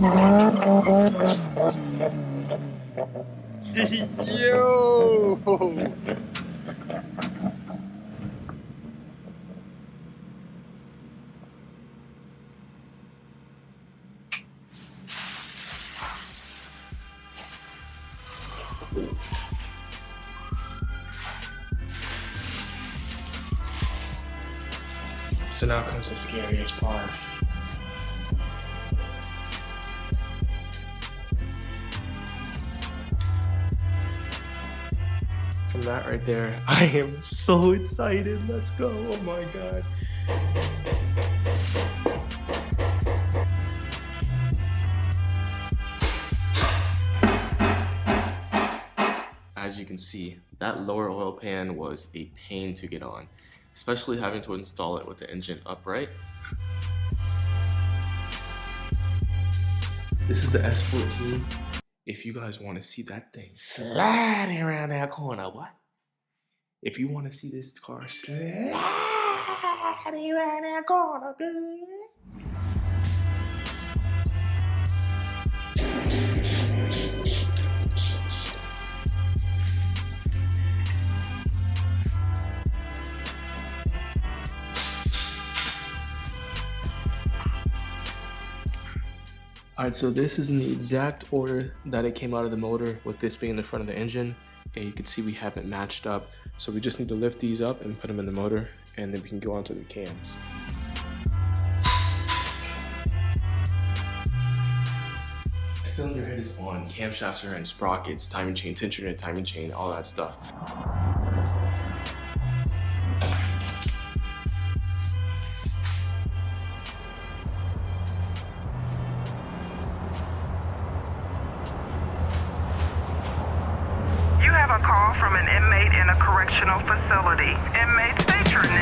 Yo! So now comes the scariest part. From that right there, I am so excited. Let's go. Oh my God. As you can see, that lower oil pan was a pain to get on, especially having to install it with the engine upright. This is the S14. If you guys want to see that thing sliding around that corner, what? If you want to see this car sliding around that corner, dude. Alright, so this is in the exact order that it came out of the motor, with this being in the front of the engine, and you can see we haven't matched up. So we just need to lift these up and put them in the motor, and then we can go on to the cams. Cylinder head is on, camshafts are in, sprockets, timing chain, tensioner, timing chain, all that stuff. A call from an inmate in a correctional facility. Inmate, state your name.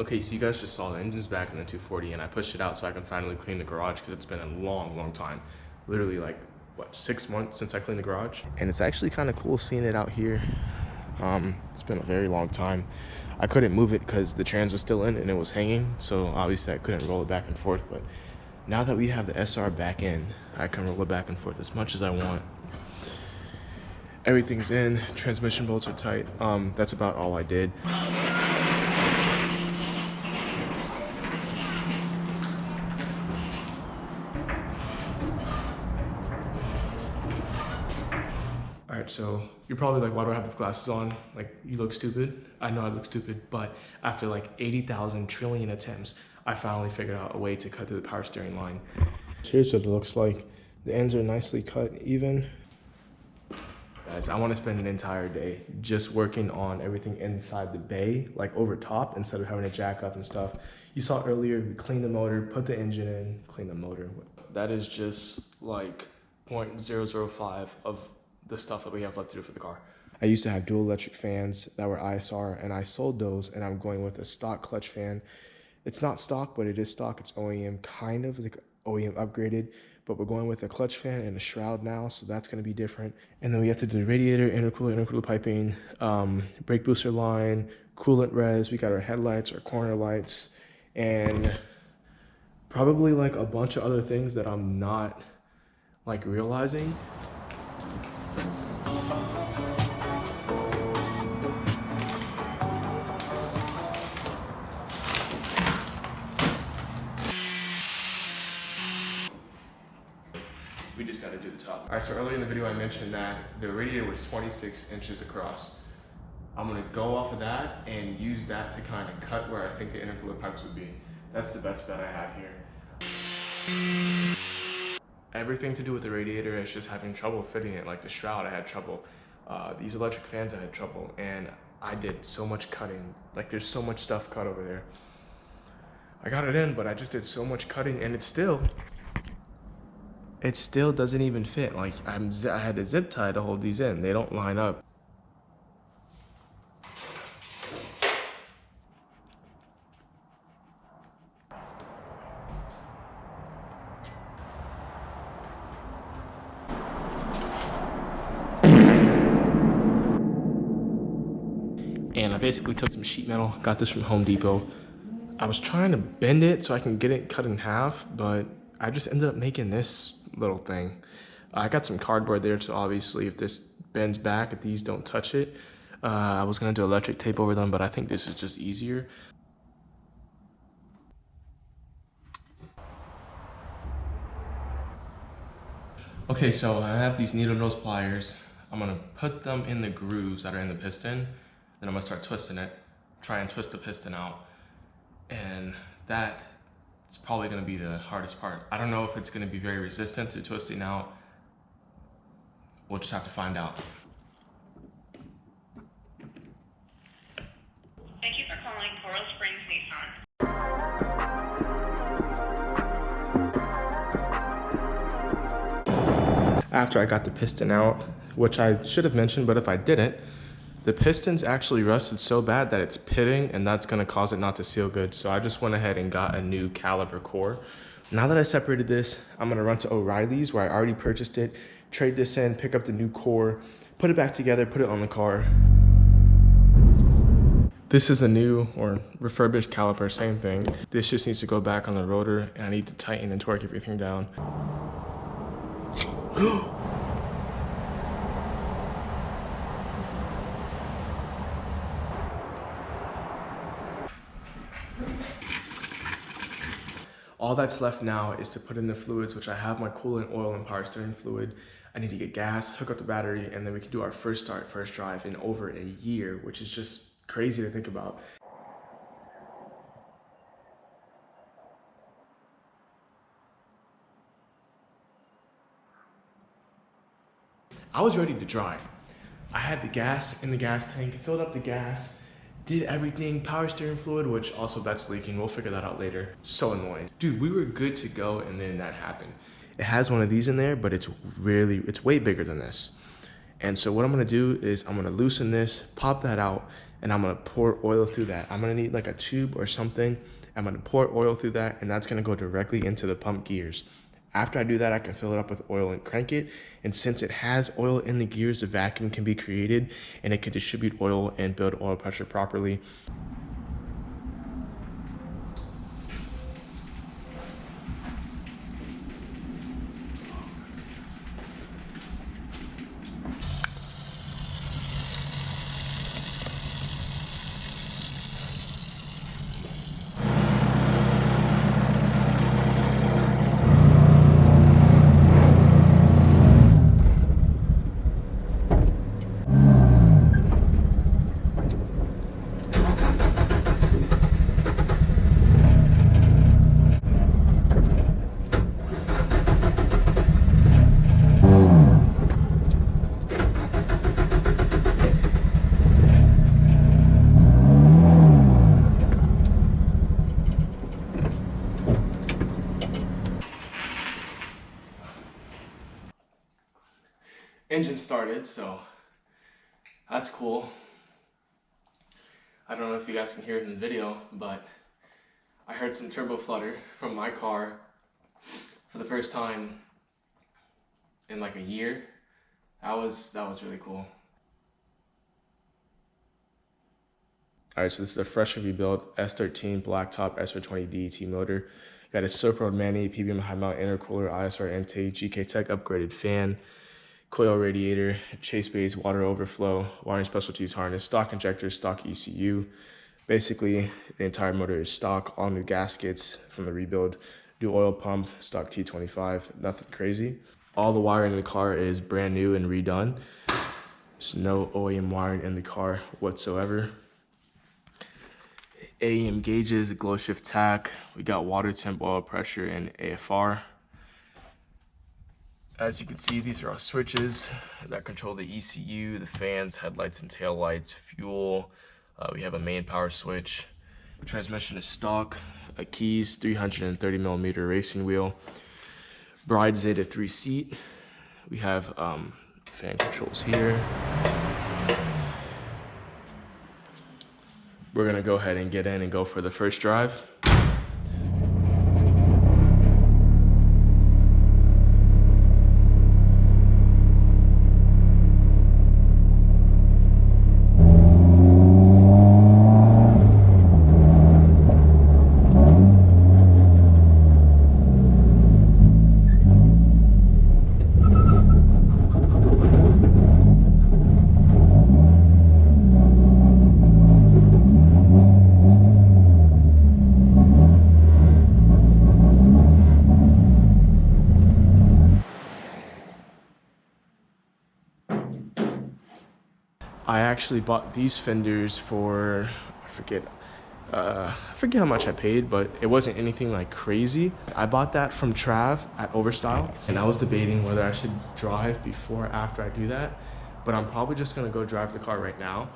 Okay, so you guys just saw the engine's back in the 240, and I pushed it out so I can finally clean the garage because it's been a long time. Literally like, what, 6 months since I cleaned the garage? And it's actually kind of cool seeing it out here. It's been a very long time. I couldn't move it because the trans was still in and it was hanging, so obviously I couldn't roll it back and forth, but now that we have the SR back in, I can roll it back and forth as much as I want. Everything's in, transmission bolts are tight. That's about all I did. Alright, so you're probably like, why do I have the glasses on? Like, you look stupid. I know I look stupid, but after like 80,000 trillion attempts, I finally figured out a way to cut through the power steering line. Here's what it looks like. The ends are nicely cut even. Guys, I want to spend an entire day just working on everything inside the bay, like over top, instead of having to jack up and stuff. You saw earlier, we cleaned the motor, put the engine in, clean the motor. That is just like 0.005 of the stuff that we have left to do for the car. I used to have dual electric fans that were ISR, and I sold those, and I'm going with a stock clutch fan. It's not stock, but it is stock. It's OEM, kind of like OEM upgraded, but we're going with a clutch fan and a shroud now, so that's going to be different. And then we have to do the radiator, intercooler piping, brake booster line, coolant res. We got our headlights, our corner lights, and probably like a bunch of other things that I'm not like realizing. We just got to do the top. All right, so earlier in the video I mentioned that the radiator was 26 inches across. I'm gonna go off of that and use that to kind of cut where I think the intercooler pipes would be. That's the best bet I have here. Everything to do with the radiator is just having trouble fitting it. Like the shroud, I had trouble. These electric fans, I had trouble. And I I did so much cutting. Like there's so much stuff cut over there. I got it in, but I just did so much cutting, and it still doesn't even fit. Like I had a zip tie to hold these in. They don't line up. And I basically took some sheet metal, got this from Home Depot. I was trying to bend it so I can get it cut in half, but I just ended up making this little thing. I got some cardboard there, so obviously if this bends back, if these don't touch it, I was gonna do electric tape over them, but I think this is just easier. Okay, so I have these needle nose pliers. I'm gonna put them in the grooves that are in the piston. Then I'm gonna start twisting it, try and twist the piston out. And that is probably gonna be the hardest part. I don't know if it's gonna be very resistant to twisting out. We'll just have to find out. Thank you for calling Coral Springs Nissan. After I got the piston out, which I should have mentioned, but if I didn't, the piston's actually rusted so bad that it's pitting, and that's gonna cause it not to seal good. So I just went ahead and got a new caliper core. Now that I separated this, I'm gonna run to O'Reilly's where I already purchased it, trade this in, pick up the new core, put it back together, put it on the car. This is a new or refurbished caliper, same thing. This just needs to go back on the rotor, and I need to tighten and torque everything down. All that's left now is to put in the fluids, which I have my coolant oil and power steering fluid. I need to get gas, hook up the battery, and then we can do our first start, first drive in over a year, which is just crazy to think about. I was ready to drive. I had the gas in the gas tank, filled up the gas, did everything, power steering fluid, which also that's leaking. We'll figure that out later. So annoying. Dude, we were good to go, and then that happened. It has one of these in there, but it's way bigger than this. And so what I'm gonna do is I'm gonna loosen this, pop that out, and I'm gonna pour oil through that. I'm gonna need like a tube or something. I'm gonna pour oil through that, and that's gonna go directly into the pump gears. After I do that, I can fill it up with oil and crank it. And since it has oil in the gears, the vacuum can be created and it can distribute oil and build oil pressure properly. Engine started, so that's cool. I don't know if you guys can hear it in the video, but I heard some turbo flutter from my car for the first time in like a year. That was really cool. All right, so this is a freshly rebuilt S13 blacktop S14 DET motor. Got a Silk Road Manny, PBM high mount intercooler, ISR intake, GK Tech upgraded fan, coil radiator, chase base, water overflow, wiring specialties harness, stock injector, stock ECU. Basically, the entire motor is stock, all new gaskets from the rebuild, new oil pump, stock T25, nothing crazy. All the wiring in the car is brand new and redone. There's no OEM wiring in the car whatsoever. AEM gauges, glow shift tach. We got water temp, oil pressure, and AFR. As you can see, these are all switches that control the ECU, the fans, headlights and tail lights, fuel. We have a main power switch. The transmission is stock, keys, 330mm racing wheel, Bride Zeta 3 seat. We have fan controls here. We're gonna go ahead and get in and go for the first drive. I actually bought these fenders for, I forget how much I paid, but it wasn't anything like crazy. I bought that from Trav at Overstyle, and I was debating whether I should drive before or after I do that, but I'm probably just gonna go drive the car right now.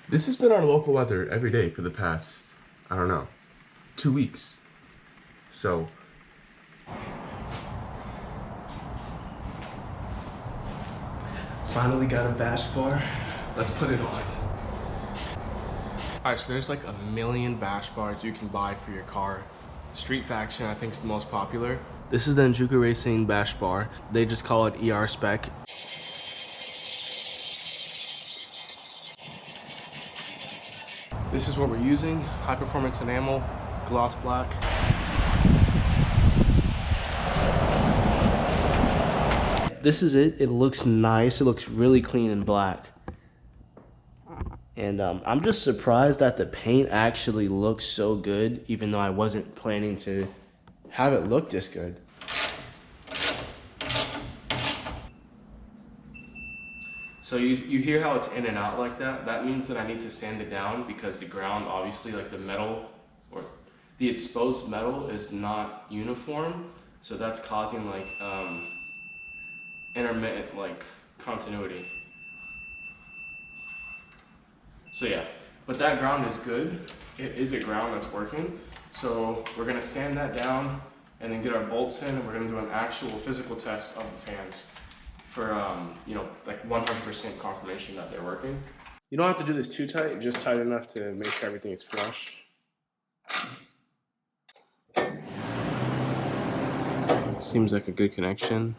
This has been our local weather every day for the past, I don't know, 2 weeks. So, finally got a bash bar. Let's put it on. Alright, so there's like 1 million bash bars you can buy for your car. Street Faction, I think, is the most popular. This is the Njuka Racing bash bar. They just call it ER-Spec. This is what we're using, high performance enamel, gloss black. This is it. It looks nice. It looks really clean and black. And I'm just surprised that the paint actually looks so good, even though I wasn't planning to have it look this good. So you hear how it's in and out like that? That means that I need to sand it down because the ground, obviously, like the metal or the exposed metal is not uniform. So that's causing like intermittent like continuity. So yeah, but that ground is good. It is a ground that's working. So we're gonna sand that down and then get our bolts in, and we're gonna do an actual physical test of the fans for, you know, like 100% confirmation that they're working. You don't have to do this too tight, just tight enough to make sure everything is flush. Seems like a good connection.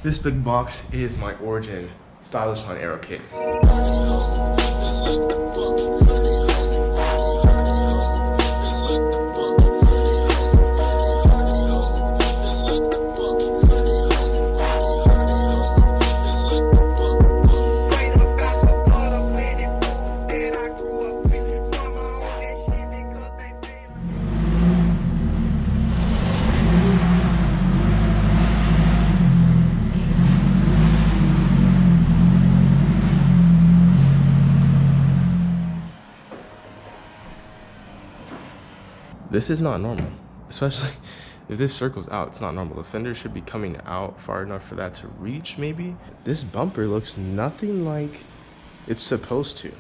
This big box is my Origin Stylish on Aero kit. This is not normal, especially if this circle's out. It's not normal. The fender should be coming out far enough for that to reach, maybe. This bumper looks nothing like it's supposed to.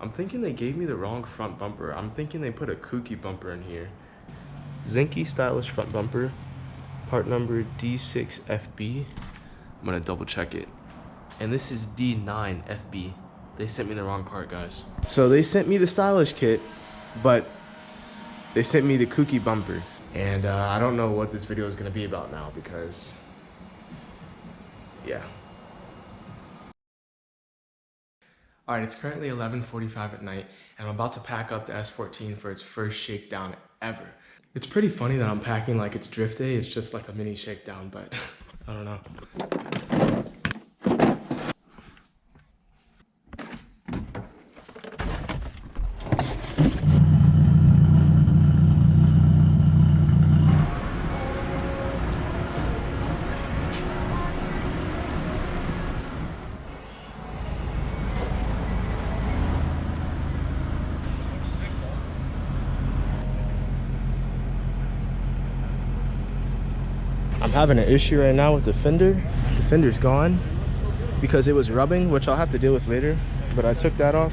I'm thinking they gave me the wrong front bumper. I'm thinking they put a kooky bumper in here. Zinky Stylish front bumper, part number D6FB. I'm gonna double check it. And this is D9FB. They sent me the wrong part, guys. So they sent me the Stylish kit, but they sent me the kooky bumper. And I don't know what this video is gonna be about now because, yeah. All right, it's currently 11:45 at night, and I'm about to pack up the S14 for its first shakedown ever. It's pretty funny that I'm packing like it's drift day. It's just like a mini shakedown, but I don't know. I'm having an issue right now with the fender. The fender's gone because it was rubbing, which I'll have to deal with later, but I took that off